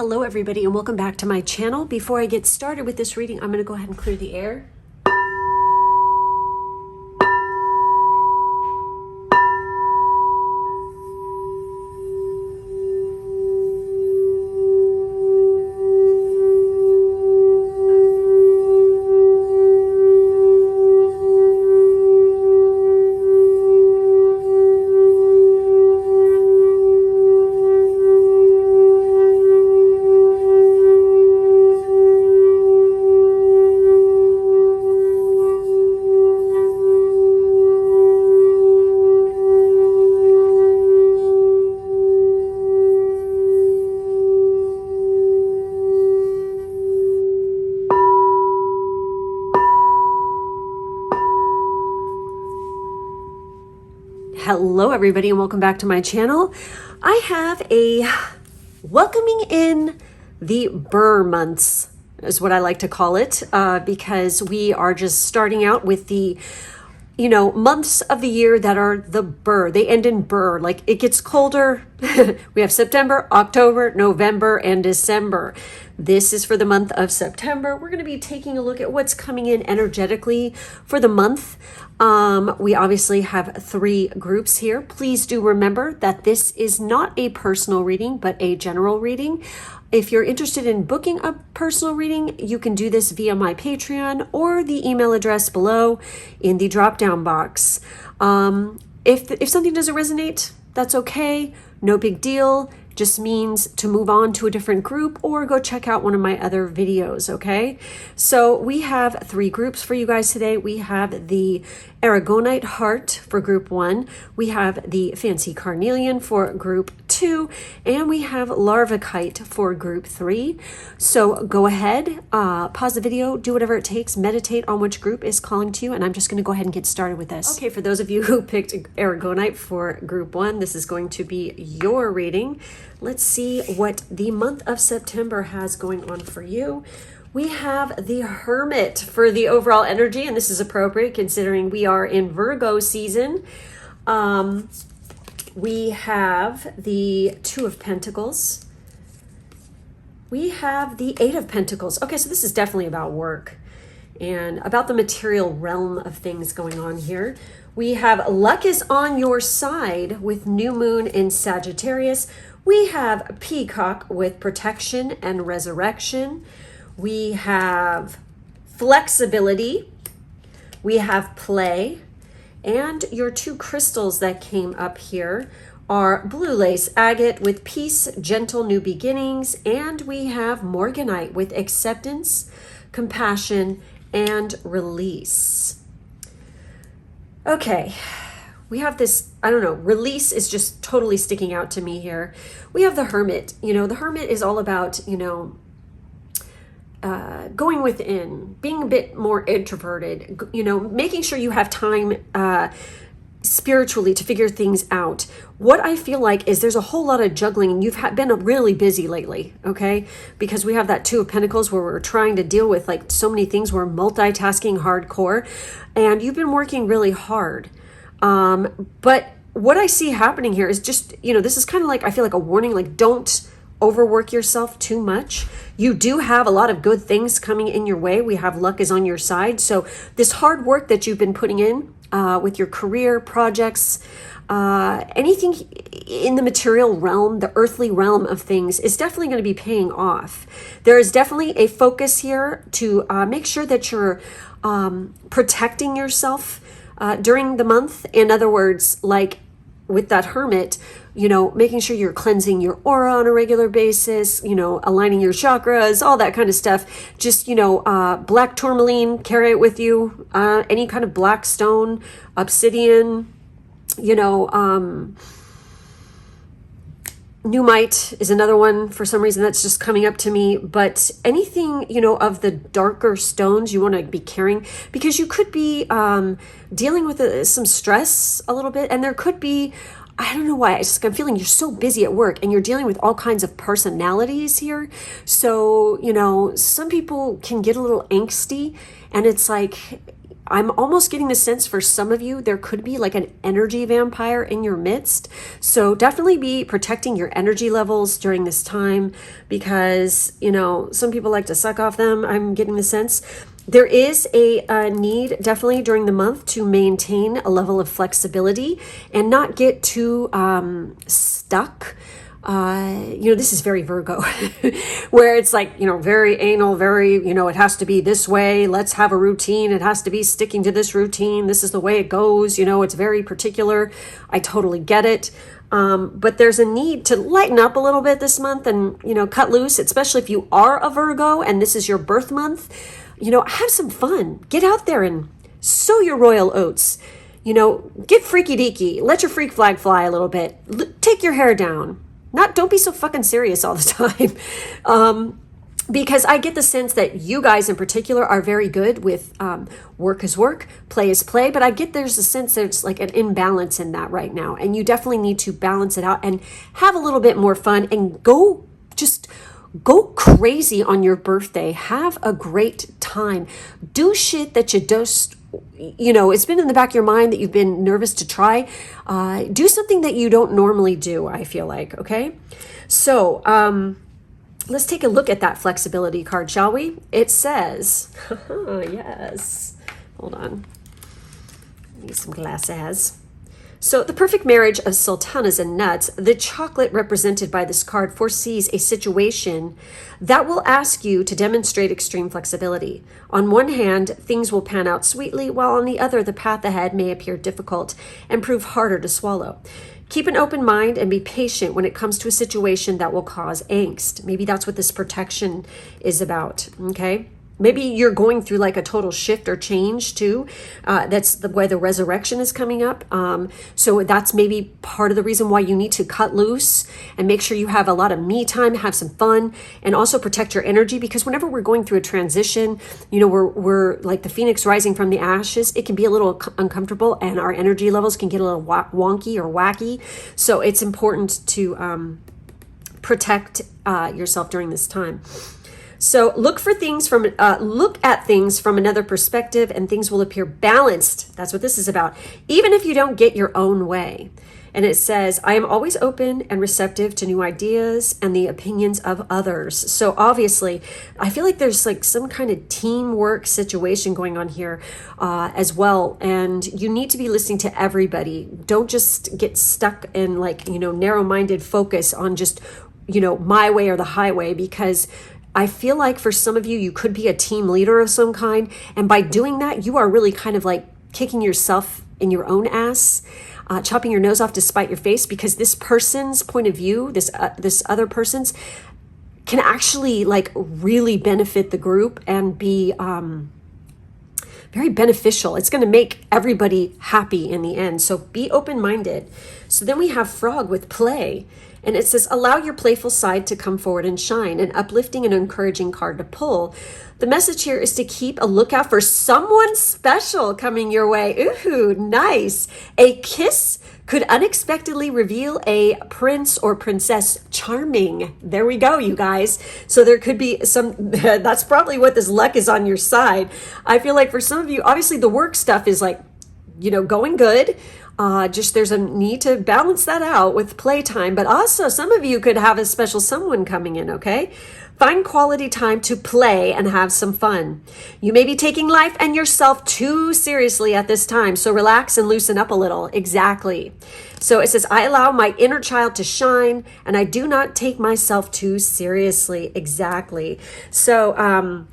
Hello everybody and welcome back to my channel. Before I get started with this reading, I'm going to go ahead and clear the air. Hello everybody and welcome back to my channel. I have a welcoming in the Burr months is what I like to call it, because we are just starting out with the months of the year that are the Burr. They end in Burr. Like it gets colder. We have September, October, November, and December. This is for the month of September. We're going to be taking a look at what's coming in energetically for the month. We obviously have 3 groups here. Please do remember that this is not a personal reading, but a general reading. If you're interested in booking a personal reading, you can do this via my Patreon or the email address below in the drop-down box. If something doesn't resonate, that's okay. No big deal. Just means to move on to a different group or go check out one of my other videos, okay? So we have 3 groups for you guys today. We have the Aragonite Heart for group 1. We have the Fancy Carnelian for group 2. And we have Larvakite for group 3. So go ahead, pause the video, do whatever it takes, meditate on which group is calling to you, and I'm just gonna go ahead and get started with this. Okay, for those of you who picked Aragonite for group 1, this is going to be your reading. Let's see what the month of September has going on for you. We have the Hermit for the overall energy, and this is appropriate considering we are in Virgo season. We have the 2 of Pentacles. We have the 8 of Pentacles. Okay, so this is definitely about work and about the material realm of things going on here. We have luck is on your side with new moon in Sagittarius. We have Peacock with protection and resurrection. We have flexibility. We have play. And your 2 crystals that came up here are blue lace agate with peace, gentle new beginnings. And we have morganite with acceptance, compassion, and release. Okay. We have this, I don't know, release is just totally sticking out to me here. We have the Hermit. The Hermit is all about, going within, being a bit more introverted, making sure you have time spiritually to figure things out. What I feel like is there's a whole lot of juggling, and you've been really busy lately, okay? Because we have that 2 of Pentacles where we're trying to deal with like so many things. We're multitasking hardcore, and you've been working really hard. But what I see happening here is just, this is kind of like, I feel like a warning, like don't overwork yourself too much. You do have a lot of good things coming in your way. We have luck is on your side. So this hard work that you've been putting in, with your career projects, anything in the material realm, the earthly realm of things is definitely going to be paying off. There is definitely a focus here to, make sure that you're, protecting yourself during the month. In other words, like with that Hermit, making sure you're cleansing your aura on a regular basis, aligning your chakras, all that kind of stuff. Just, black tourmaline, carry it with you, any kind of black stone, obsidian, Numite is another one. For some reason that's just coming up to me, but anything, of the darker stones you want to be carrying, because you could be dealing with some stress a little bit, and there could be, I don't know why, I'm feeling you're so busy at work and you're dealing with all kinds of personalities here. So, some people can get a little angsty, and it's like, I'm almost getting the sense for some of you, there could be like an energy vampire in your midst. So definitely be protecting your energy levels during this time because, you know, some people like to suck off them. I'm getting the sense. There is a need definitely during the month to maintain a level of flexibility and not get too stuck. You know, this is very Virgo, where it's like, you know, very anal, very, you know, it has to be this way. Let's have a routine. It has to be sticking to this routine. This is the way it goes. You know, it's very particular. I totally get it. But there's a need to lighten up a little bit this month and, you know, cut loose, especially if you are a Virgo and this is your birth month. You know, have some fun. Get out there and sow your royal oats. You know, get freaky deaky. Let your freak flag fly a little bit. Take your hair down. Don't be so fucking serious all the time. Because I get the sense that you guys in particular are very good with work is work, play is play. But I get there's a sense there's like an imbalance in that right now. And you definitely need to balance it out and have a little bit more fun and go crazy on your birthday. Have a great time. Do shit that you just, you know, it's been in the back of your mind that you've been nervous to try. Do something that you don't normally do, I feel like, okay? So let's take a look at that flexibility card, shall we? It says, yes, hold on. I need some glasses. So the perfect marriage of sultanas and nuts, the chocolate represented by this card foresees a situation that will ask you to demonstrate extreme flexibility. On one hand, things will pan out sweetly, while on the other, the path ahead may appear difficult and prove harder to swallow. Keep an open mind and be patient when it comes to a situation that will cause angst. Maybe that's what this protection is about, okay? Maybe you're going through like a total shift or change too. That's the way the resurrection is coming up. So that's maybe part of the reason why you need to cut loose and make sure you have a lot of me time, have some fun, and also protect your energy. Because whenever we're going through a transition, you know, we're like the phoenix rising from the ashes. It can be a little uncomfortable, and our energy levels can get a little wonky or wacky. So it's important to protect yourself during this time. So look at things from another perspective, and things will appear balanced. That's what this is about, even if you don't get your own way. And it says, I am always open and receptive to new ideas and the opinions of others. So obviously, I feel like there's like some kind of teamwork situation going on here as well. And you need to be listening to everybody. Don't just get stuck in like, you know, narrow-minded focus on just, you know, my way or the highway, because I feel like for some of you, you could be a team leader of some kind. And by doing that, you are really kind of like kicking yourself in your own ass, chopping your nose off to spite your face, because this person's point of view, this other person's, can actually like really benefit the group and be very beneficial. It's going to make everybody happy in the end. So be open-minded. So then we have frog with play. And it says, allow your playful side to come forward and shine, an uplifting and encouraging card to pull. The message here is to keep a lookout for someone special coming your way. Ooh, nice. A kiss could unexpectedly reveal a prince or princess. Charming. There we go, you guys. So there could be some, that's probably what this luck is on your side. I feel like for some of you, obviously the work stuff is like, you know, going good. Just there's a need to balance that out with playtime, but also some of you could have a special someone coming in, okay? Find quality time to play and have some fun. You may be taking life and yourself too seriously at this time, so relax and loosen up a little. Exactly. So it says, I allow my inner child to shine, and I do not take myself too seriously. Exactly. So,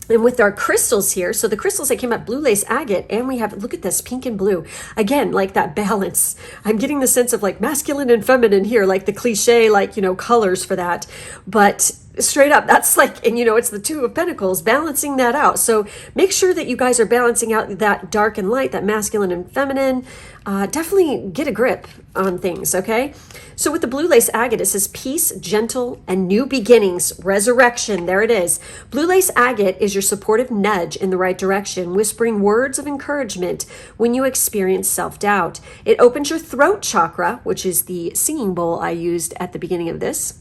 and with our crystals here, so the crystals that came up, blue lace agate, and we have, look at this, pink and blue. Again, like that balance. I'm getting the sense of like masculine and feminine here, like the cliche, like, you know, colors for that. But straight up, that's like, and you know, it's the Two of Pentacles, balancing that out. So make sure that you guys are balancing out that dark and light, that masculine and feminine. Definitely get a grip on things, okay? So with the blue lace agate, it says peace, gentle, and new beginnings, resurrection. There it is. Blue lace agate is your supportive nudge in the right direction, whispering words of encouragement when you experience self-doubt. It opens your throat chakra, which is the singing bowl I used at the beginning of this.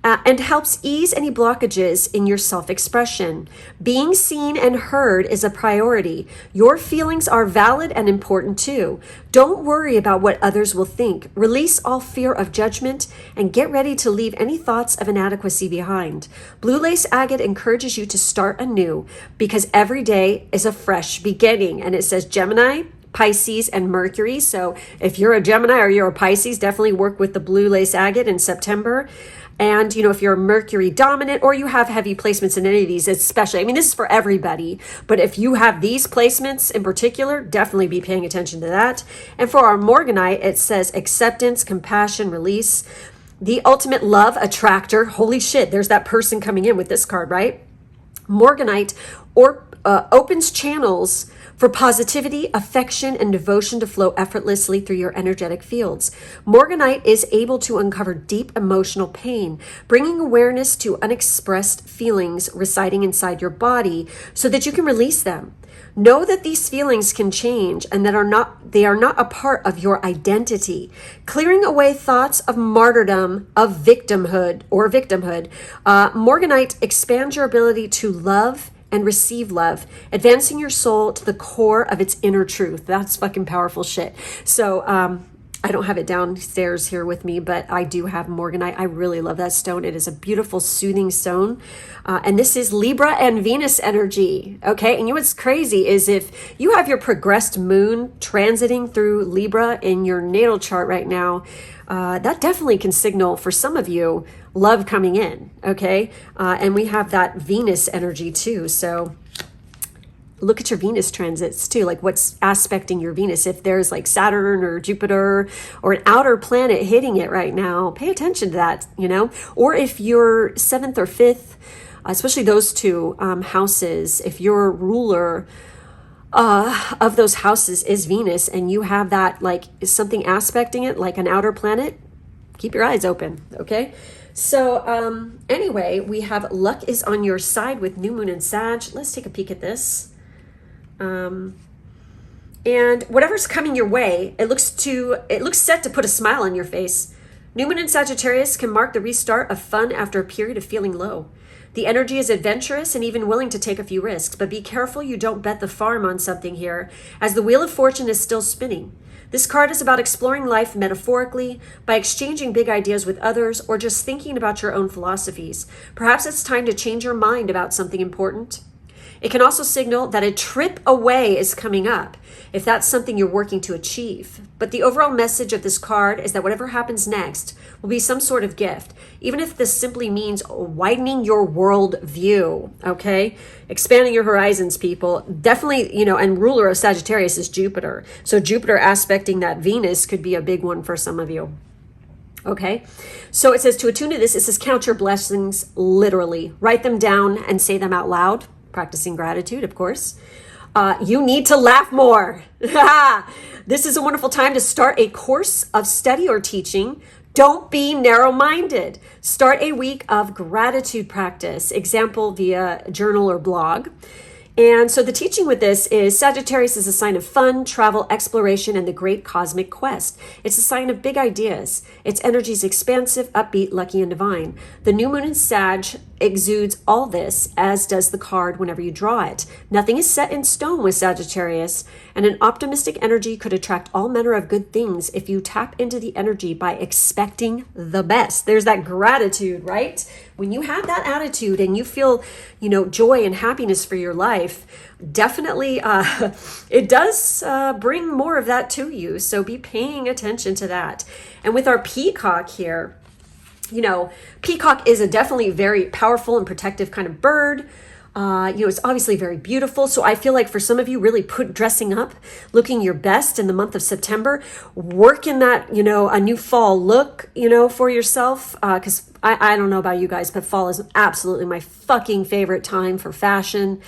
and helps ease any blockages in your self-expression. Being seen and heard is a priority. Your feelings are valid and important too. Don't worry about what others will think. Release all fear of judgment and get ready to leave any thoughts of inadequacy behind. Blue lace agate encourages you to start anew because every day is a fresh beginning. And it says Gemini, Pisces, and Mercury. So if you're a Gemini or you're a Pisces, definitely work with the blue lace agate in September. And, if you're Mercury dominant or you have heavy placements in any of these, especially, this is for everybody, but if you have these placements in particular, definitely be paying attention to that. And for our Morganite, it says acceptance, compassion, release, the ultimate love attractor. Holy shit, there's that person coming in with this card, right? Morganite opens channels for positivity, affection, and devotion to flow effortlessly through your energetic fields. Morganite is able to uncover deep emotional pain, bringing awareness to unexpressed feelings residing inside your body so that you can release them. Know that these feelings can change and that they are not a part of your identity. Clearing away thoughts of martyrdom, of victimhood, Morganite expands your ability to love and receive love, advancing your soul to the core of its inner truth. That's fucking powerful shit. So I don't have it downstairs here with me, but I do have Morganite. I really love that stone. It is a beautiful, soothing stone. And this is Libra and Venus energy. Okay. And what's crazy is if you have your progressed moon transiting through Libra in your natal chart right now, that definitely can signal for some of you love coming in. Okay. And we have that Venus energy too. So look at your Venus transits too, like what's aspecting your Venus. If there's like Saturn or Jupiter or an outer planet hitting it right now, pay attention to that, or if your 7th or 5th, especially those two houses, if your ruler of those houses is Venus and you have that, like something aspecting it, like an outer planet, keep your eyes open. Okay. So anyway, we have luck is on your side with new moon and Sag. Let's take a peek at this. And whatever's coming your way, it looks set to put a smile on your face. New moon in Sagittarius can mark the restart of fun after a period of feeling low. The energy is adventurous and even willing to take a few risks, but be careful you don't bet the farm on something here, as the wheel of fortune is still spinning. This card is about exploring life metaphorically by exchanging big ideas with others or just thinking about your own philosophies. Perhaps it's time to change your mind about something important. It can also signal that a trip away is coming up, if that's something you're working to achieve. But the overall message of this card is that whatever happens next will be some sort of gift, even if this simply means widening your world view, okay? Expanding your horizons, people. Definitely, and ruler of Sagittarius is Jupiter. So Jupiter aspecting that Venus could be a big one for some of you. Okay, so it says to attune to this, it says count your blessings literally. Write them down and say them out loud. Practicing gratitude, of course. You need to laugh more. This is a wonderful time to start a course of study or teaching. Don't be narrow-minded. Start a week of gratitude practice. Example via journal or blog. And so the teaching with this is Sagittarius is a sign of fun, travel, exploration, and the great cosmic quest. It's a sign of big ideas. Its energy is expansive, upbeat, lucky, and divine. The new moon in Sag exudes all this, as does the card whenever you draw it. Nothing is set in stone with Sagittarius, and an optimistic energy could attract all manner of good things if you tap into the energy by expecting the best. There's that gratitude, right? When you have that attitude and you feel, joy and happiness for your life, definitely it does bring more of that to you. So be paying attention to that. And with our peacock here, peacock is a definitely very powerful and protective kind of bird. It's obviously very beautiful. So I feel like for some of you, really dressing up, looking your best in the month of September, work in that, a new fall look, for yourself. Because I don't know about you guys, but fall is absolutely my fucking favorite time for fashion.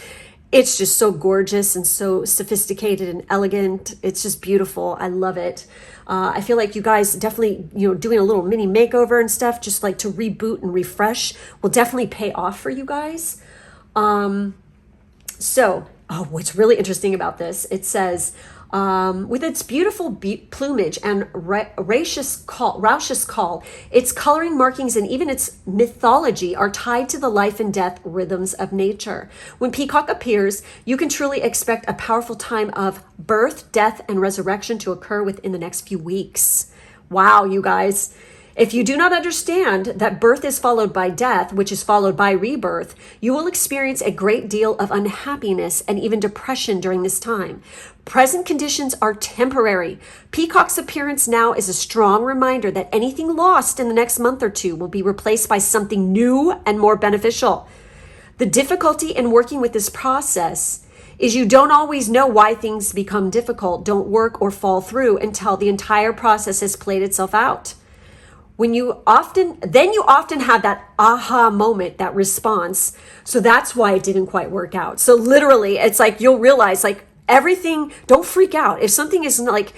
It's just so gorgeous and so sophisticated and elegant. It's just beautiful. I love it. I feel like you guys definitely, doing a little mini makeover and stuff, just like to reboot and refresh, will definitely pay off for you guys. What's really interesting about this, it says, with its beautiful plumage and raucous call. Its coloring markings and even its mythology are tied to the life and death rhythms of nature. When peacock appears, you can truly expect a powerful time of birth, death, and resurrection to occur within the next few weeks. Wow, you guys. If you do not understand that birth is followed by death, which is followed by rebirth, you will experience a great deal of unhappiness and even depression during this time. Present conditions are temporary. Peacock's appearance now is a strong reminder that anything lost in the next month or two will be replaced by something new and more beneficial. The difficulty in working with this process is you don't always know why things become difficult, don't work, or fall through until the entire process has played itself out. Then you often have that aha moment, that response. So that's why it didn't quite work out. So literally, it's like you'll realize like everything, don't freak out. If something is like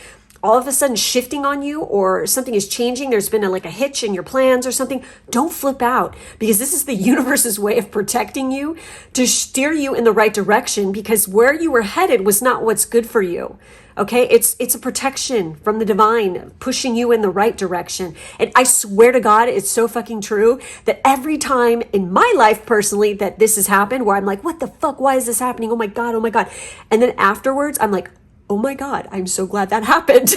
all of a sudden shifting on you or something is changing, there's been like a hitch in your plans or something, don't flip out, because this is the universe's way of protecting you, to steer you in the right direction, because where you were headed was not what's good for you. Okay, it's a protection from the divine, pushing you in the right direction. And I swear to God, it's so fucking true that every time in my life personally that this has happened, where I'm like, what the fuck, why is this happening? Oh my God, oh my God. And then afterwards, I'm like, oh my God, I'm so glad that happened.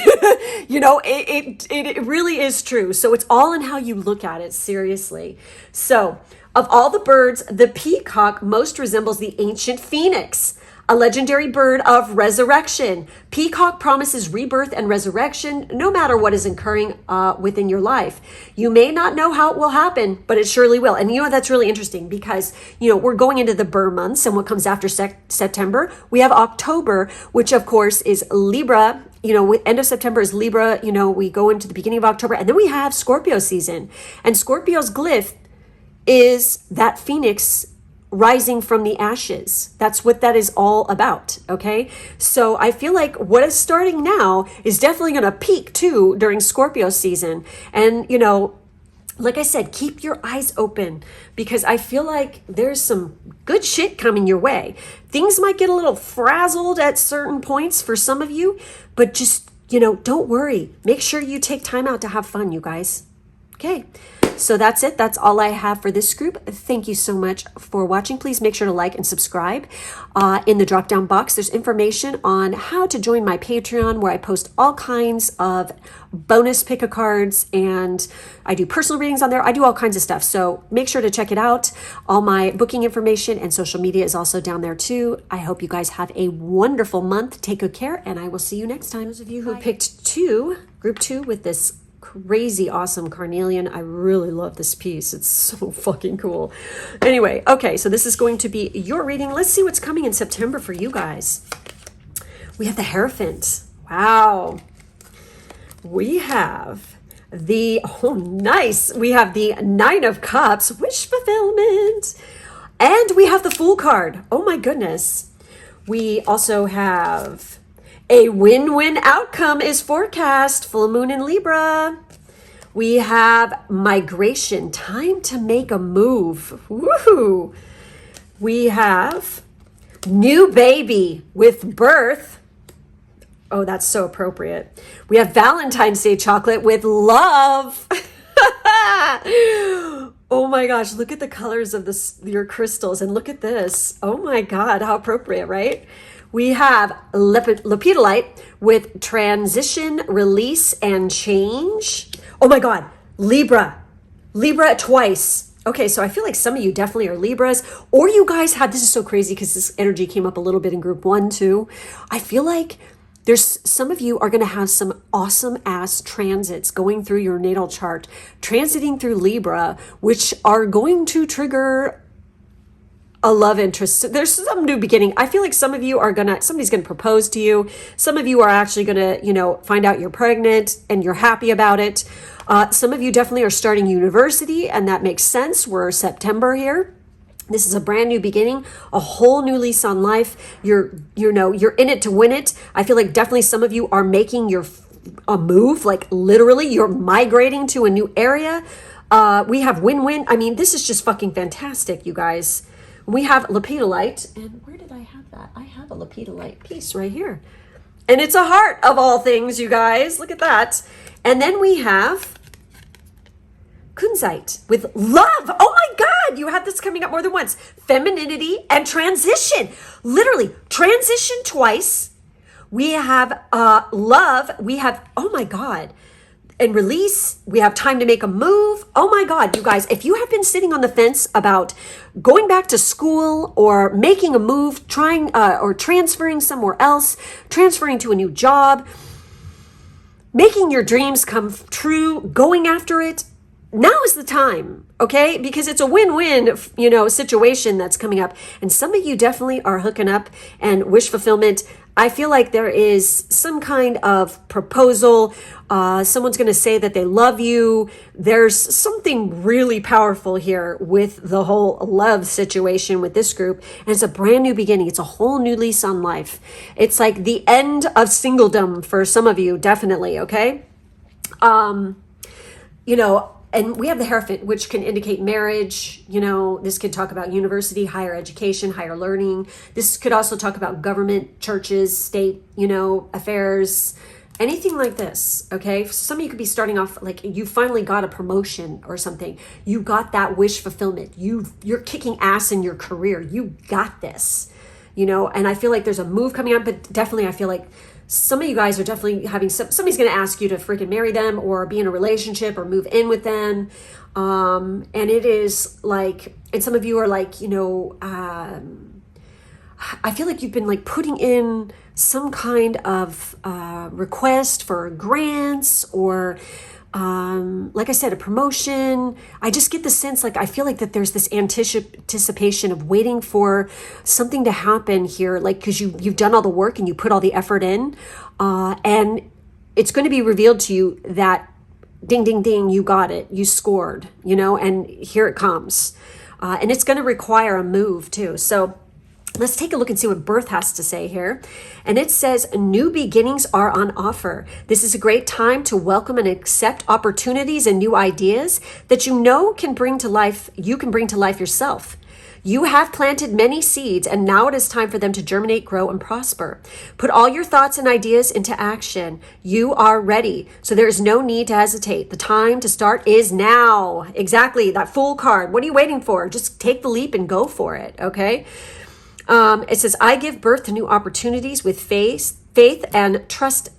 You know, it really is true. So it's all in how you look at it, seriously. So of all the birds, the peacock most resembles the ancient phoenix, a legendary bird of resurrection. Peacock promises rebirth and resurrection no matter what is occurring within your life. You may not know how it will happen, but it surely will. And you know, that's really interesting because, you know, we're going into the Burr months, and what comes after September, we have October, which of course is Libra. You know, end of September is Libra. You know, we go into the beginning of October, and then we have Scorpio season. And Scorpio's glyph is that phoenix rising from the ashes. That's what that is all about. Okay. So I feel like what is starting now is definitely going to peak too during Scorpio season. And, you know, like I said, keep your eyes open, because I feel like there's some good shit coming your way. Things might get a little frazzled at certain points for some of you, but just, you know, don't worry. Make sure you take time out to have fun, you guys. Okay. So that's it. That's all I have for this group. Thank you so much for watching. Please make sure to like and subscribe. In the drop down box, there's information on how to join my Patreon, where I post all kinds of bonus pick a cards, and I do personal readings on there. I do all kinds of stuff. So make sure to check it out. All my booking information and social media is also down there too. I hope you guys have a wonderful month. Take good care, and I will see you next time. Those of you who picked group two with this crazy awesome carnelian, I really love this piece. It's so fucking cool. Anyway, okay, so this is going to be your reading. Let's see what's coming in September for you guys. We have the Hierophant. Wow. We have the, oh nice, we have the Nine of Cups, wish fulfillment, and we have the Fool card. Oh my goodness. We also have a win-win outcome is forecast, full moon in Libra. We have migration, time to make a move. Woohoo! We have new baby with birth. Oh, that's so appropriate. We have Valentine's Day chocolate with love. Oh my gosh, look at the colors of your crystals, and look at this. Oh my God, how appropriate, right? We have lepidolite with transition, release, and change. Oh my God, Libra twice. Okay, so I feel like some of you definitely are Libras, or you guys had, this is so crazy because this energy came up a little bit in group one too. I feel like there's some of you are going to have some awesome ass transits going through your natal chart, transiting through Libra, which are going to trigger a love interest. So there's some new beginning. I feel like some of you are somebody's gonna propose to you. Some of you are actually gonna, you know, find out you're pregnant and you're happy about it. Some of you definitely are starting university, and that makes sense. We're September here. This is a brand new beginning, a whole new lease on life. You're in it to win it. I feel like definitely some of you are making a move, like literally you're migrating to a new area. We have win-win. I mean, this is just fucking fantastic, you guys. We have lepidolite, and where did I have that? I have a lepidolite piece right here. And it's a heart of all things, you guys. Look at that. And then we have Kunzite with love. Oh my God, you have this coming up more than once. Femininity and transition. Literally, transition twice. We have love. We have, oh my God, and release. We have time to make a move. Oh my God, you guys, if you have been sitting on the fence about going back to school or making a move, trying or transferring somewhere else, transferring to a new job, making your dreams come true, going after it, now is the time, okay? Because it's a win-win, situation that's coming up. And some of you definitely are hooking up and wish fulfillment. I feel like there is some kind of proposal. Someone's going to say that they love you. There's something really powerful here with the whole love situation with this group. And it's a brand new beginning. It's a whole new lease on life. It's like the end of singledom for some of you, definitely, okay? And we have the Hierophant, which can indicate marriage. This could talk about university, higher education, higher learning. This could also talk about government, churches, state, affairs, anything like this, okay? Some of you could be starting off like you finally got a promotion or something. You got that wish fulfillment. You're kicking ass in your career. You got this, and I feel like there's a move coming up, but definitely I feel like some of you guys are definitely having somebody's going to ask you to freaking marry them or be in a relationship or move in with them. And it is like, and some of you are like, I feel like you've been like putting in some kind of request for grants or like I said, a promotion. I just get the sense, like, I feel like that there's this anticipation of waiting for something to happen here, like, because you've done all the work and you put all the effort in, and it's going to be revealed to you that ding, ding, ding, you got it, you scored, and here it comes. And it's going to require a move too. So let's take a look and see what Birth has to say here. And it says, new beginnings are on offer. This is a great time to welcome and accept opportunities and new ideas that can bring to life. You can bring to life yourself. You have planted many seeds, and now it is time for them to germinate, grow, and prosper. Put all your thoughts and ideas into action. You are ready, so there is no need to hesitate. The time to start is now. Exactly, that Fool card. What are you waiting for? Just take the leap and go for it, okay? It says, I give birth to new opportunities with faith and trust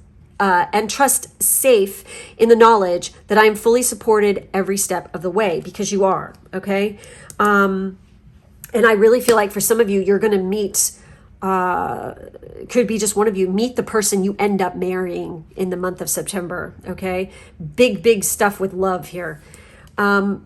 safe in the knowledge that I am fully supported every step of the way, because you are, okay? And I really feel like for some of you, you're going to meet, could be just one of you, meet the person you end up marrying in the month of September, okay? Big stuff with love here.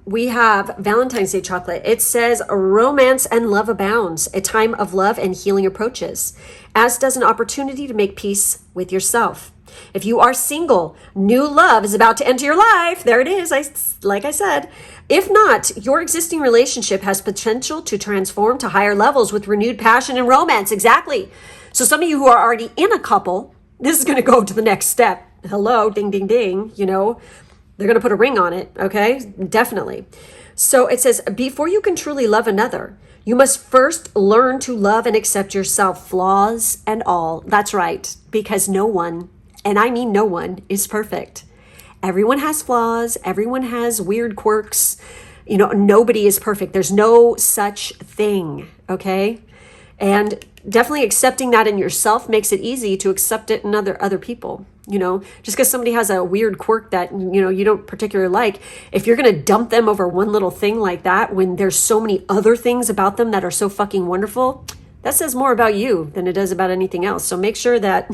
We have Valentine's Day chocolate. It says romance and love abounds. A time of love and healing approaches, as does an opportunity to make peace with yourself. If you are single, new love is about to enter your life. There it is. Like I said. If not, your existing relationship has potential to transform to higher levels with renewed passion and romance. Exactly. So some of you who are already in a couple, this is going to go to the next step. Hello, ding, ding, ding. They're going to put a ring on it, okay? Definitely. So it says, before you can truly love another, you must first learn to love and accept yourself, flaws and all. That's right, because no one, and I mean no one, is perfect. Everyone has flaws. Everyone has weird quirks. Nobody is perfect. There's no such thing, okay? And definitely accepting that in yourself makes it easy to accept it in other people. Just because somebody has a weird quirk that, you don't particularly like, if you're going to dump them over one little thing like that, when there's so many other things about them that are so fucking wonderful, that says more about you than it does about anything else. So make sure that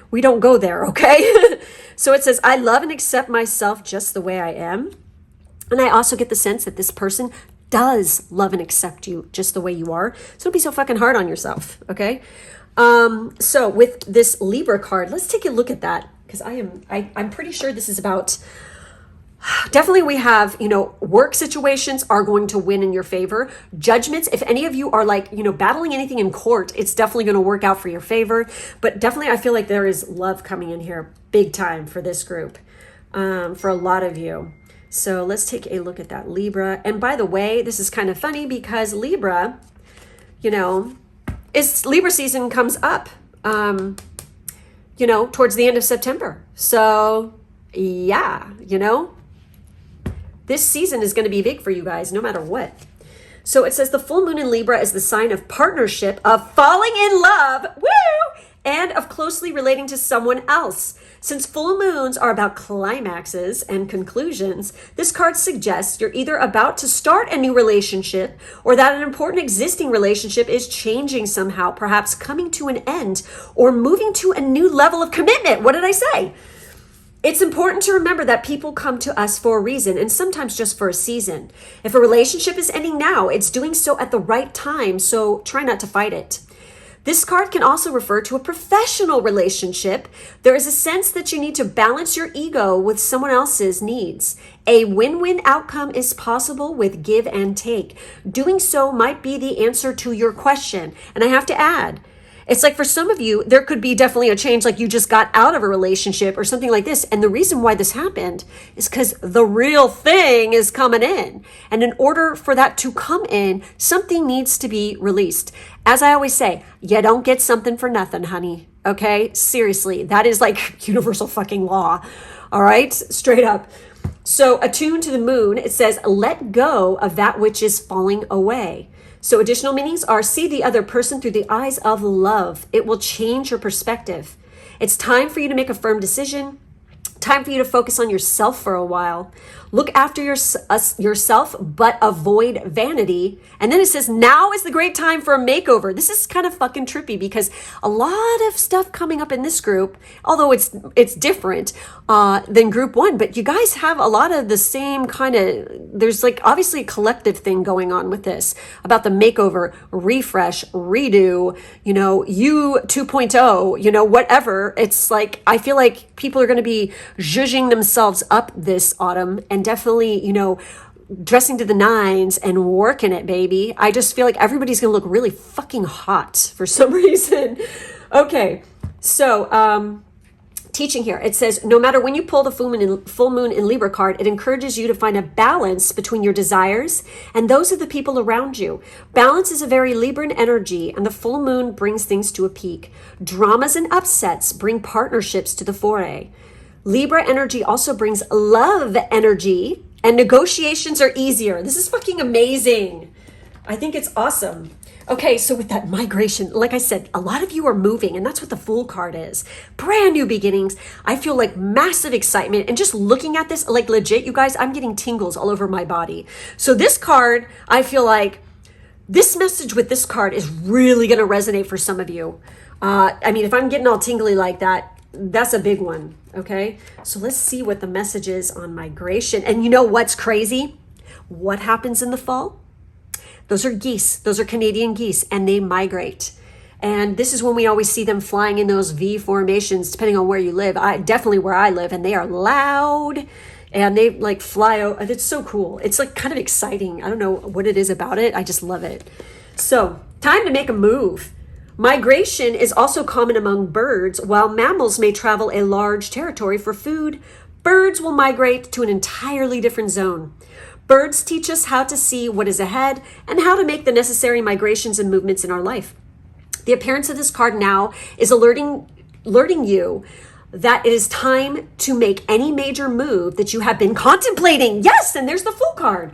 we don't go there, okay? So it says, I love and accept myself just the way I am. And I also get the sense that this person does love and accept you just the way you are. So don't be so fucking hard on yourself, okay? So with this Libra card, let's take a look at that, because I'm pretty sure this is about, definitely we have, work situations are going to win in your favor. Judgments, if any of you are like, battling anything in court, it's definitely going to work out for your favor. But definitely I feel like there is love coming in here big time for this group, for a lot of you. So let's take a look at that Libra. And by the way, this is kind of funny because Libra, Libra season comes up. towards the end of September. So yeah, this season is going to be big for you guys, no matter what. So it says the full moon in Libra is the sign of partnership, of falling in love, woo, and of closely relating to someone else. Since full moons are about climaxes and conclusions, this card suggests you're either about to start a new relationship or that an important existing relationship is changing somehow, perhaps coming to an end or moving to a new level of commitment. What did I say? It's important to remember that people come to us for a reason and sometimes just for a season. If a relationship is ending now, it's doing so at the right time, so try not to fight it. This card can also refer to a professional relationship. There is a sense that you need to balance your ego with someone else's needs. A win-win outcome is possible with give and take. Doing so might be the answer to your question. And I have to add, it's like for some of you, there could be definitely a change, like you just got out of a relationship or something like this. And the reason why this happened is because the real thing is coming in. And in order for that to come in, something needs to be released. As I always say, you don't get something for nothing, honey. Okay? Seriously, that is like universal fucking law. All right? Straight up. So attuned to the moon, it says, let go of that which is falling away. So additional meanings are see the other person through the eyes of love. It will change your perspective. It's time for you to make a firm decision. Time for you to focus on yourself for a while. Look after yourself, but avoid vanity. And then it says, now is the great time for a makeover. This is kind of fucking trippy because a lot of stuff coming up in this group, although it's different than group one, but you guys have a lot of the same kind of, there's like obviously a collective thing going on with this about the makeover, refresh, redo, you 2.0, whatever. It's like, I feel like people are going to be zhuzhing themselves up this autumn and definitely, dressing to the nines and working it, baby. I just feel like everybody's going to look really fucking hot for some reason. Okay. So, teaching here, it says, no matter when you pull the full moon in Libra card, it encourages you to find a balance between your desires and those of the people around you. Balance is a very Libran energy, and the full moon brings things to a peak. Dramas and upsets bring partnerships to the foray. Libra energy also brings love energy, and negotiations are easier. This is fucking amazing. I think it's awesome. Okay, so with that migration, like I said, a lot of you are moving, and that's what the Fool card is. Brand new beginnings. I feel like massive excitement, and just looking at this, like legit, you guys, I'm getting tingles all over my body. So this card, I feel like this message with this card is really going to resonate for some of you. If I'm getting all tingly like that, that's a big one. Okay, so let's see what the message is on migration. And you know what's crazy? What happens in the fall? Those are geese. Those are Canadian geese, and they migrate. And this is when we always see them flying in those V formations, depending on where you live. Definitely where I live, and they are loud, and they like fly out. It's so cool. It's like kind of exciting. I don't know what it is about it. I just love it. So time to make a move. Migration is also common among birds. While mammals may travel a large territory for food, birds will migrate to an entirely different zone. Birds teach us how to see what is ahead and how to make the necessary migrations and movements in our life. The appearance of this card now is alerting you that it is time to make any major move that you have been contemplating. Yes, and there's the Fool card.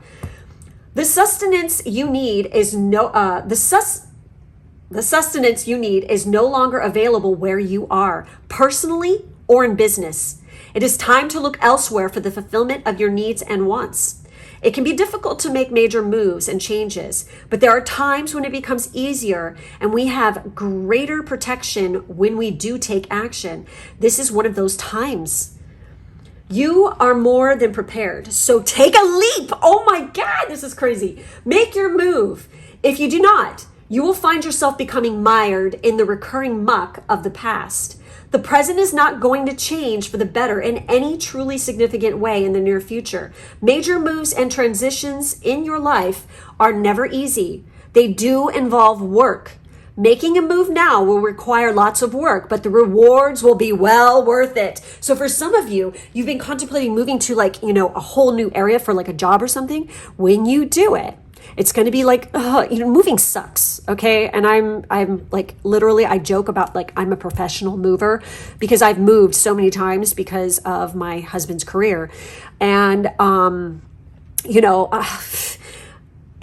The sustenance you need is the sustenance you need is no longer available where you are, personally or in business. It is time to look elsewhere for the fulfillment of your needs and wants. It can be difficult to make major moves and changes, but there are times when it becomes easier and we have greater protection when we do take action. This is one of those times. You are more than prepared, so take a leap. Oh my God, this is crazy. Make your move. If you do not, you will find yourself becoming mired in the recurring muck of the past. The present is not going to change for the better in any truly significant way in the near future. Major moves and transitions in your life are never easy. They do involve work. Making a move now will require lots of work, but the rewards will be well worth it. So for some of you, you've been contemplating moving to a whole new area for like a job or something. When you do it, It's going to be like, moving sucks. Okay. And I'm like, literally, I joke about like, I'm a professional mover because I've moved so many times because of my husband's career. And,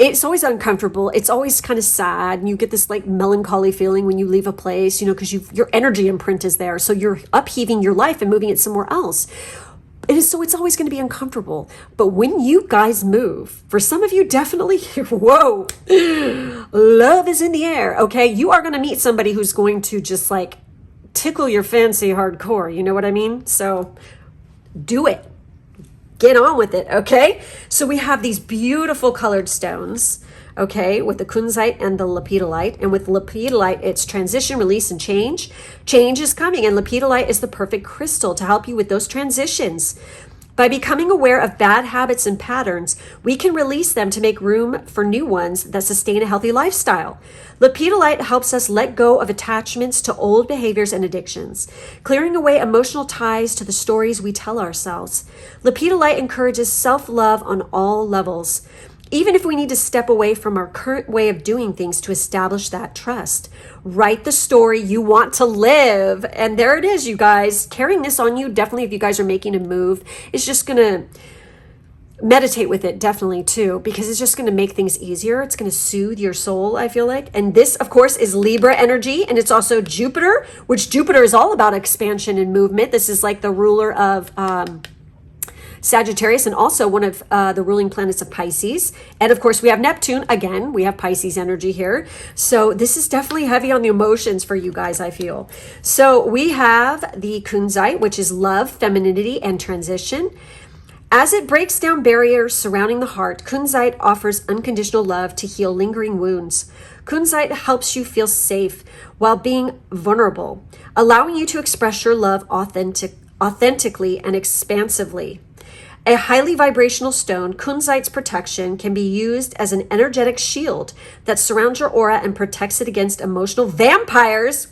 it's always uncomfortable. It's always kind of sad. And you get this like melancholy feeling when you leave a place, because your energy imprint is there. So you're upheaving your life and moving it somewhere else. So it's always going to be uncomfortable. But when you guys move, for some of you, definitely, whoa, love is in the air. Okay. You are going to meet somebody who's going to just like tickle your fancy hardcore. You know what I mean? So do it. Get on with it, okay? So we have these beautiful colored stones, okay, with the kunzite and the lepidolite. And with lepidolite, it's transition, release, and change. Change is coming, and lepidolite is the perfect crystal to help you with those transitions. By becoming aware of bad habits and patterns, we can release them to make room for new ones that sustain a healthy lifestyle. Lepidolite helps us let go of attachments to old behaviors and addictions, clearing away emotional ties to the stories we tell ourselves. Lepidolite encourages self-love on all levels, even if we need to step away from our current way of doing things to establish that trust. Write the story you want to live. And there it is, you guys. Carrying this on you, definitely if you guys are making a move, it's just going to meditate with it, definitely too, because it's just going to make things easier. It's going to soothe your soul, I feel like. And this, of course, is Libra energy. And it's also Jupiter, which Jupiter is all about expansion and movement. This is like the ruler of Sagittarius, and also one of the ruling planets of Pisces. And of course, we have Neptune. Again, we have Pisces energy here. So this is definitely heavy on the emotions for you guys, I feel. So we have the kunzite, which is love, femininity, and transition. As it breaks down barriers surrounding the heart, kunzite offers unconditional love to heal lingering wounds. Kunzite helps you feel safe while being vulnerable, allowing you to express your love authentically and expansively. A highly vibrational stone, kunzite's protection can be used as an energetic shield that surrounds your aura and protects it against emotional vampires,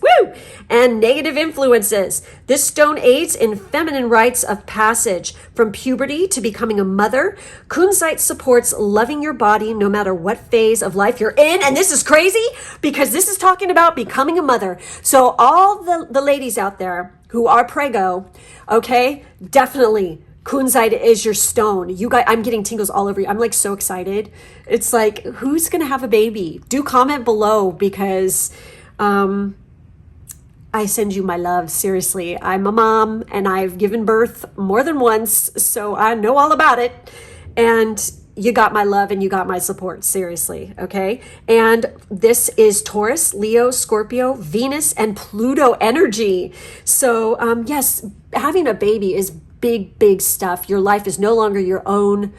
and negative influences. This stone aids in feminine rites of passage from puberty to becoming a mother. Kunzite supports loving your body no matter what phase of life you're in. And this is crazy because this is talking about becoming a mother. So all the ladies out there who are prego, okay, definitely kunzite is your stone. You guys, I'm getting tingles all over you. I'm like so excited. It's like, who's going to have a baby? Do comment below because I send you my love. Seriously, I'm a mom and I've given birth more than once, so I know all about it. And you got my love and you got my support. Seriously. Okay. And this is Taurus, Leo, Scorpio, Venus, and Pluto energy. So yes, having a baby is big stuff. Your life is no longer your own.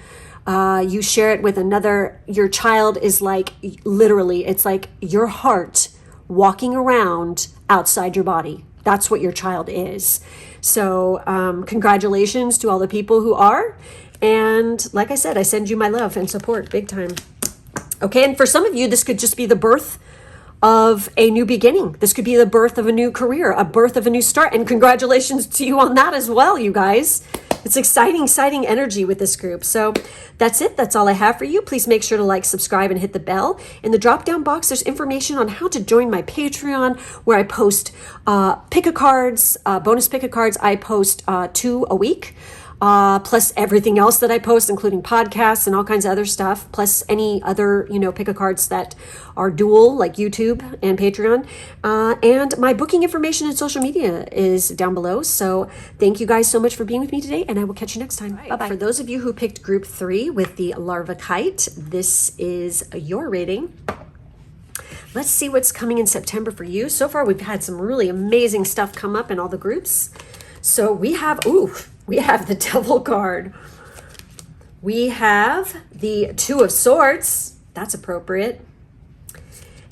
You share it with another. Your child is like, literally, it's like your heart walking around outside your body. That's what your child is. So congratulations to all the people who are. And like I said, I send you my love and support big time. Okay. And for some of you, this could just be the birth of a new beginning. This could be the birth of a new career, a birth of a new start. And congratulations to you on that as well, you guys. It's exciting energy with this group. So that's it. That's all I have for you. Please make sure to like, subscribe, and hit the bell. In the drop-down box, there's information on how to join my Patreon, where I post pick-a-cards, bonus pick-a-cards. I post 2 a week. Plus everything else that I post, including podcasts and all kinds of other stuff, plus any other, pick-a-cards that are dual, like YouTube and Patreon. And my booking information and social media is down below. So thank you guys so much for being with me today, and I will catch you next time. Right. Bye-bye. For those of you who picked group 3 with the larva kite, this is your reading. Let's see what's coming in September for you. So far, we've had some really amazing stuff come up in all the groups. So we have the Devil card. We have the 2 of Swords. That's appropriate.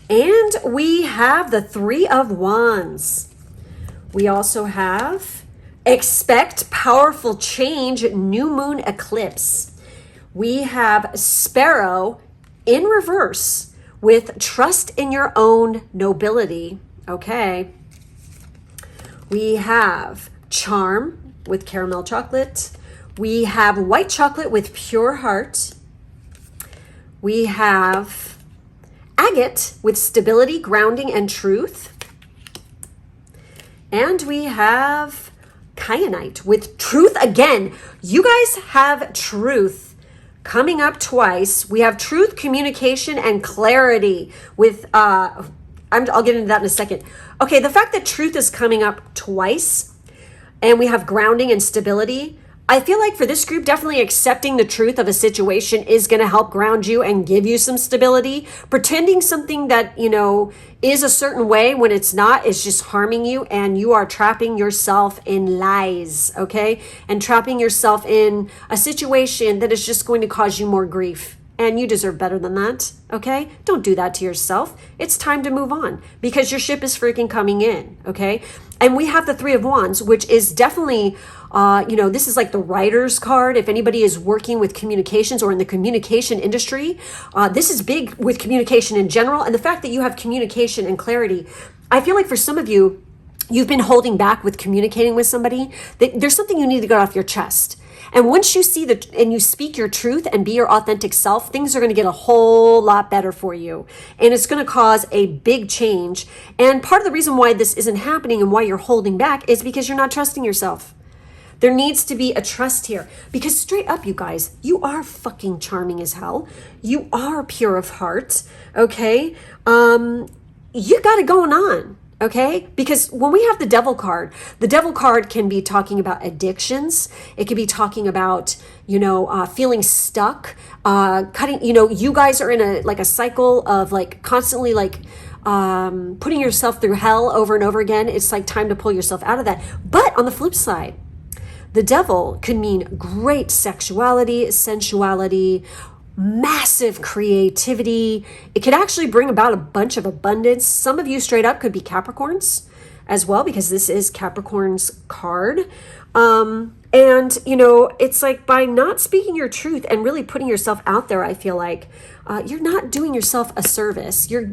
And we have the 3 of Wands. We also have Expect Powerful Change, New Moon Eclipse. We have Sparrow in reverse with Trust in Your Own Nobility. Okay. We have Charm with caramel chocolate. We have white chocolate with pure heart. We have agate with stability, grounding, and truth. And we have kyanite with truth again. You guys have truth coming up twice. We have truth, communication, and clarity with, I'll get into that in a second. Okay, the fact that truth is coming up twice and we have grounding and stability, I feel like for this group, definitely accepting the truth of a situation is going to help ground you and give you some stability. Pretending something that, you know, is a certain way when it's not is just harming you, and you are trapping yourself in lies, okay? And trapping yourself in a situation that is just going to cause you more grief. And you deserve better than that, okay? Don't do that to yourself. It's time to move on because your ship is freaking coming in, okay? And we have the Three of Wands, which is definitely, you know, this is like the writer's card. If anybody is working with communications or in the communication industry, this is big with communication in general. And the fact that you have communication and clarity, I feel like for some of you, you've been holding back with communicating with somebody. There's something you need to get off your chest. And once you see that and you speak your truth and be your authentic self, things are going to get a whole lot better for you. And it's going to cause a big change. And part of the reason why this isn't happening and why you're holding back is because you're not trusting yourself. There needs to be a trust here, because straight up, you guys, you are fucking charming as hell. You are pure of heart. Okay. You got it going on. Okay, because when we have the devil card can be talking about addictions. It could be talking about, you know, feeling stuck, cutting, you know, you guys are in a cycle of like constantly like putting yourself through hell over and over again. It's like time to pull yourself out of that. But on the flip side, the devil could mean great sexuality, sensuality, massive creativity. It could actually bring about a bunch of abundance. Some of you straight up could be Capricorns as well, because this is Capricorn's card. And you know, it's like by not speaking your truth and really putting yourself out there, I feel like you're not doing yourself a service. You're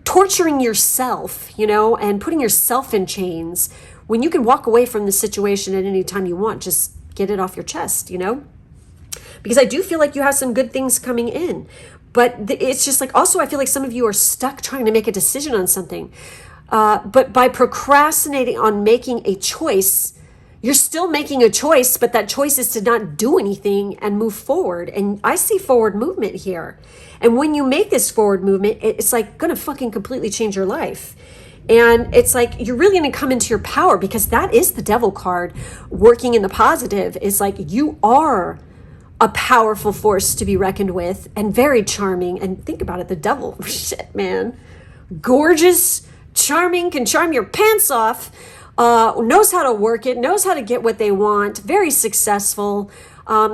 torturing yourself, you know, and putting yourself in chains when you can walk away from the situation at any time you want. Just get it off your chest, you know? Because I do feel like you have some good things coming in. But it's just like, also, I feel like some of you are stuck trying to make a decision on something. But by procrastinating on making a choice, you're still making a choice, but that choice is to not do anything and move forward. And I see forward movement here. And when you make this forward movement, it's like going to fucking completely change your life. And it's like you're really going to come into your power, because that is the devil card working in the positive. It's like you are a powerful force to be reckoned with, and very charming. And think about it, the devil, shit, man, gorgeous, charming, can charm your pants off, knows how to work it, knows how to get what they want, very successful.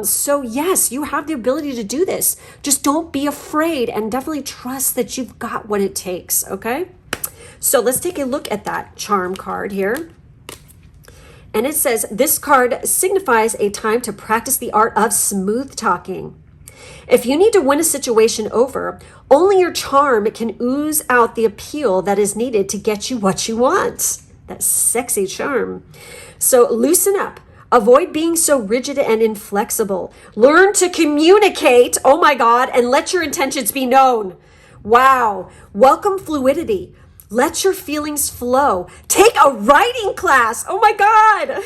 So yes, you have the ability to do this. Just don't be afraid, and definitely trust that you've got what it takes. Okay. So let's take a look at that charm card here. And it says, this card signifies a time to practice the art of smooth talking. If you need to win a situation over, only your charm can ooze out the appeal that is needed to get you what you want. That sexy charm. So loosen up. Avoid being so rigid and inflexible. Learn to communicate, oh my God, and let your intentions be known. Wow. Welcome fluidity. Let your feelings flow. Take a writing class. Oh my God.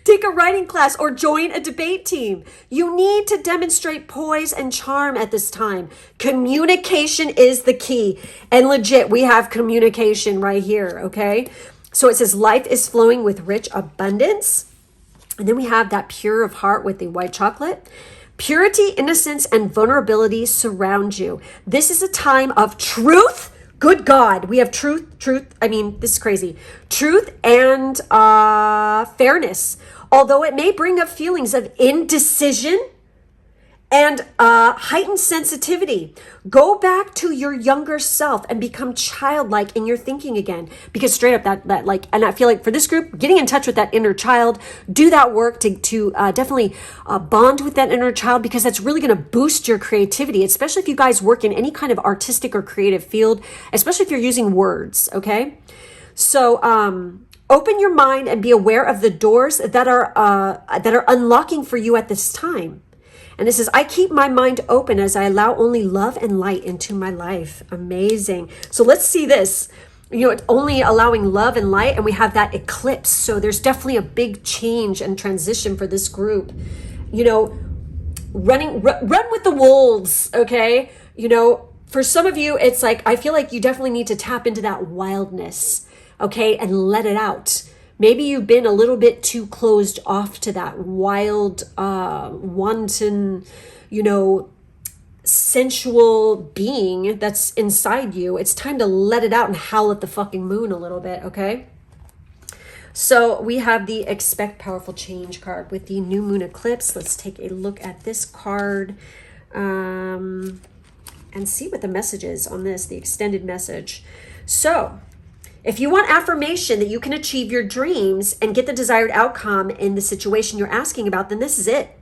Take a writing class or join a debate team. You need to demonstrate poise and charm at this time. Communication is the key. And legit, we have communication right here, okay? So it says life is flowing with rich abundance. And then we have that pure of heart with the white chocolate. Purity, innocence, and vulnerability surround you. This is a time of truth. Good God, we have truth. I mean, this is crazy. Truth and fairness. Although it may bring up feelings of indecision and heightened sensitivity. Go back to your younger self and become childlike in your thinking again. Because straight up that like, and I feel like for this group, getting in touch with that inner child, do that work to definitely bond with that inner child, because that's really going to boost your creativity, especially if you guys work in any kind of artistic or creative field, especially if you're using words, okay? So open your mind and be aware of the doors that are unlocking for you at this time. And it says, I keep my mind open as I allow only love and light into my life. Amazing. So let's see this. You know, it's only allowing love and light, and we have that eclipse. So there's definitely a big change and transition for this group. You know, run with the wolves, okay? You know, for some of you, it's like, I feel like you definitely need to tap into that wildness, okay? And let it out. Maybe you've been a little bit too closed off to that wild, wanton, you know, sensual being that's inside you. It's time to let it out and howl at the fucking moon a little bit, okay? So we have the Expect Powerful Change card with the new moon eclipse. Let's take a look at this card and see what the message is on this, the extended message. So if you want affirmation that you can achieve your dreams and get the desired outcome in the situation you're asking about, then this is it.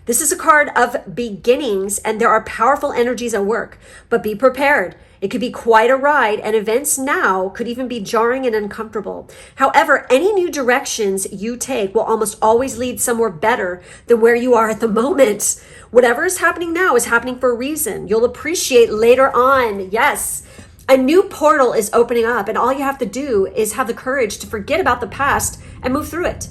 This is a card of beginnings, and there are powerful energies at work, but be prepared. It could be quite a ride, and events now could even be jarring and uncomfortable. However, any new directions you take will almost always lead somewhere better than where you are at the moment. Whatever is happening now is happening for a reason. You'll appreciate later on. Yes. A new portal is opening up, and all you have to do is have the courage to forget about the past and move through it.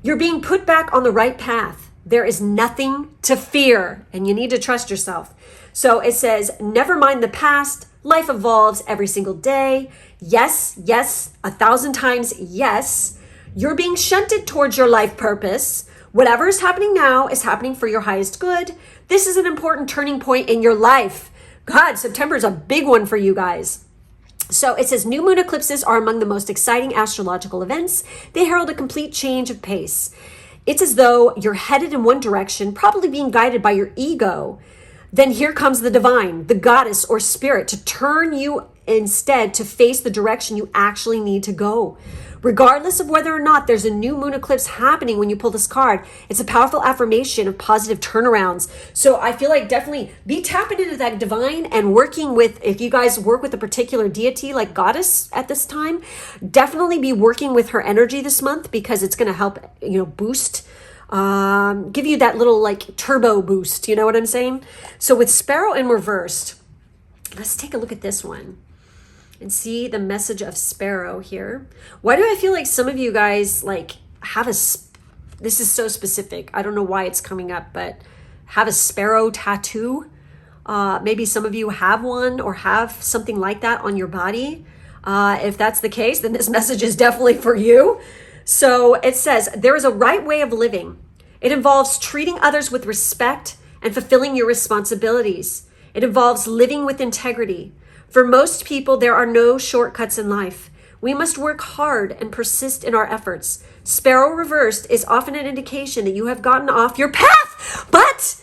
You're being put back on the right path. There is nothing to fear, and you need to trust yourself. So it says, never mind the past. Life evolves every single day. Yes, yes, 1,000 times yes. You're being shunted towards your life purpose. Whatever is happening now is happening for your highest good. This is an important turning point in your life. God, September is a big one for you guys. So it says new moon eclipses are among the most exciting astrological events. They herald a complete change of pace. It's as though you're headed in one direction, probably being guided by your ego. Then here comes the divine, the goddess or spirit, to turn you instead to face the direction you actually need to go. Regardless of whether or not there's a new moon eclipse happening when you pull this card, it's a powerful affirmation of positive turnarounds. So I feel like definitely be tapping into that divine and working with, if you guys work with a particular deity like goddess at this time, definitely be working with her energy this month, because it's going to help, you know, boost, give you that little like turbo boost. You know what I'm saying? So with Sparrow in reversed, let's take a look at this one and see the message of Sparrow here. Why do I feel like some of you guys like have this is so specific. I don't know why it's coming up, but have a sparrow tattoo. Maybe some of you have one or have something like that on your body. If that's the case, then this message is definitely for you. So it says, there is a right way of living. It involves treating others with respect and fulfilling your responsibilities. It involves living with integrity. For most people, there are no shortcuts in life. We must work hard and persist in our efforts. Sparrow reversed is often an indication that you have gotten off your path. But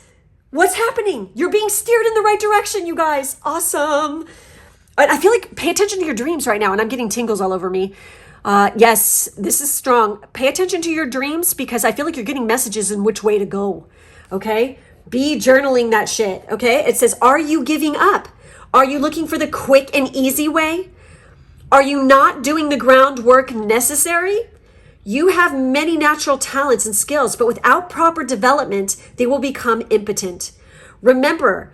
what's happening? You're being steered in the right direction, you guys. Awesome. I feel like pay attention to your dreams right now, and I'm getting tingles all over me. Yes, this is strong. Pay attention to your dreams, because I feel like you're getting messages in which way to go. Okay? Be journaling that shit. Okay? It says, are you giving up? Are you looking for the quick and easy way? Are you not doing the groundwork necessary? You have many natural talents and skills, but without proper development, they will become impotent. Remember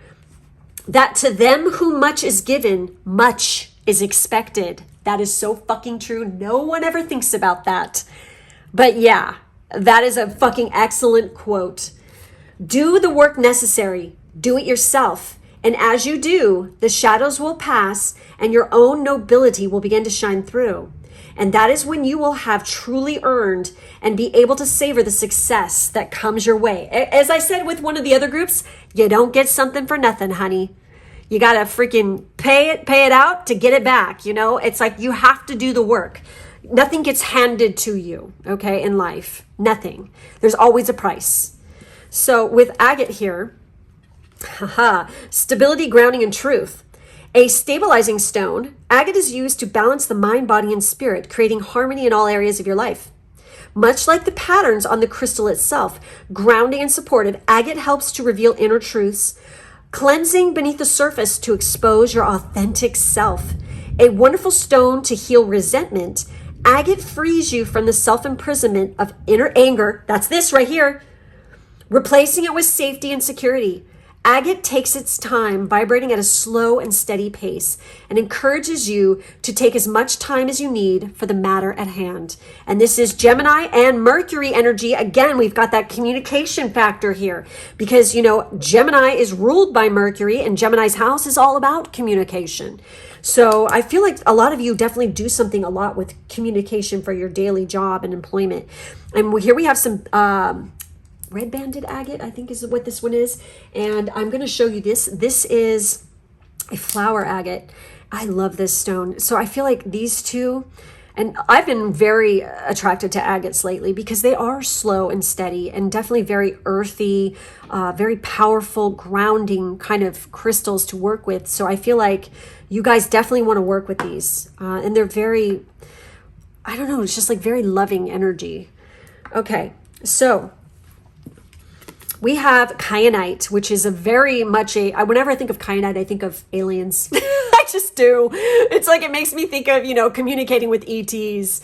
that to them who much is given, much is expected. That is so fucking true. No one ever thinks about that. But yeah, that is a fucking excellent quote. Do the work necessary. Do it yourself. And as you do, the shadows will pass and your own nobility will begin to shine through. And that is when you will have truly earned and be able to savor the success that comes your way. As I said with one of the other groups, you don't get something for nothing, honey. You got to freaking pay it out to get it back. You know, it's like you have to do the work. Nothing gets handed to you, okay, in life. Nothing. There's always a price. So with agate here, stability, grounding, and truth. A stabilizing stone, agate is used to balance the mind, body, and spirit, creating harmony in all areas of your life. Much like the patterns on the crystal itself, grounding and supportive, agate helps to reveal inner truths, cleansing beneath the surface to expose your authentic self. A wonderful stone to heal resentment, agate frees you from the self-imprisonment of inner anger. That's this right here. replacing it with safety and security. Agate takes its time, vibrating at a slow and steady pace, and encourages you to take as much time as you need for the matter at hand. And this is Gemini and Mercury energy. Again, we've got that communication factor here because, you know, Gemini is ruled by Mercury, and Gemini's house is all about communication. So I feel like a lot of you definitely do something a lot with communication for your daily job and employment. And here we have some red banded agate, I think is what this one is. And I'm going to show you this. This is a flower agate. I love this stone. So I feel like these two, and I've been very attracted to agates lately because they are slow and steady and definitely very earthy, very powerful, grounding kind of crystals to work with. So I feel like you guys definitely want to work with these. And they're very, I don't know, it's just like very loving energy. Okay, so we have kyanite, which is a very much whenever I think of kyanite, I think of aliens. I just do. It's like, it makes me think of, you know, communicating with ETs.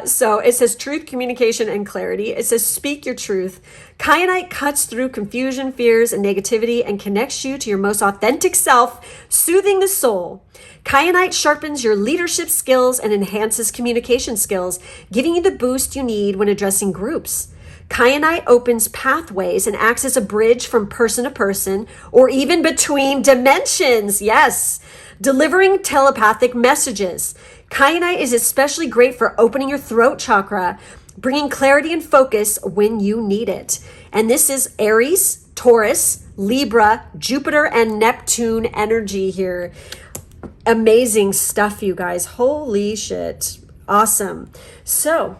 So it says truth, communication, and clarity. It says speak your truth. Kyanite cuts through confusion, fears, and negativity and connects you to your most authentic self, soothing the soul. Kyanite sharpens your leadership skills and enhances communication skills, giving you the boost you need when addressing groups. Kyanite opens pathways and acts as a bridge from person to person or even between dimensions. Yes, delivering telepathic messages. Kyanite is especially great for opening your throat chakra, bringing clarity and focus when you need it. And this is Aries, Taurus, Libra, Jupiter, and Neptune energy here. Amazing stuff, you guys. Holy shit. Awesome. So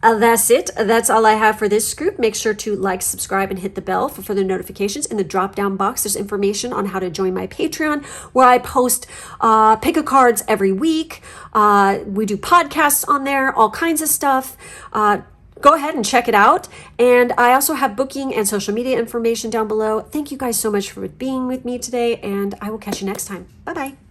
that's it. That's all I have for this group. Make sure to like, subscribe, and hit the bell for further notifications. In the drop-down box, there's information on how to join my Patreon, where I post pick-a-cards every week. We do podcasts on there, all kinds of stuff. Go ahead and check it out. And I also have booking and social media information down below. Thank you guys so much for being with me today, and I will catch you next time. Bye-bye.